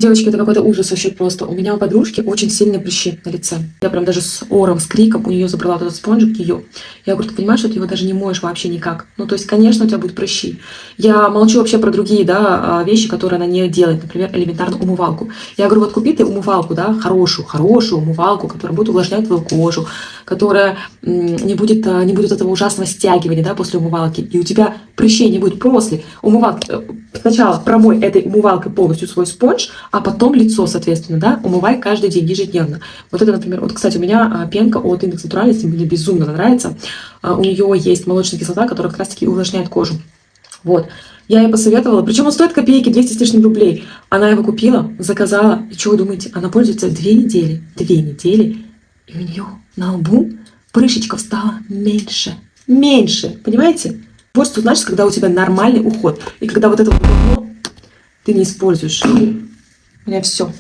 Девочки, это какой-то ужас вообще просто. У меня у подружки очень сильные прыщи на лице. Я прям даже с ором, с криком у нее забрала вот этот спонжик ее. Я говорю, ты понимаешь, что ты его даже не моешь вообще никак? Ну, то есть, конечно, у тебя будут прыщи. Я молчу вообще про другие, да, вещи, которые она не делает. Например, элементарно умывалку. Я говорю, вот купи ты умывалку, да, хорошую умывалку, которая будет увлажнять твою кожу, которая не будет этого ужасного стягивания, да, после умывалки. И у тебя прыщей не будет после умывалки. Сначала промой этой умывалкой полностью свой спонж, а потом лицо, соответственно, да, умывай каждый день, ежедневно. Вот это, например, вот, кстати, у меня пенка от Индекс Натуральности, мне безумно нравится. У нее есть молочная кислота, которая как раз-таки увлажняет кожу. Вот. Я ей посоветовала, причем он стоит копейки, 200 с лишним рублей. Она его купила, заказала, и что вы думаете, она пользуется 2 недели. 2 недели, и у нее на лбу прыщичков стало меньше. Меньше, понимаете? Вот что значит, когда у тебя нормальный уход. И когда вот это вот ты не используешь. У меня все.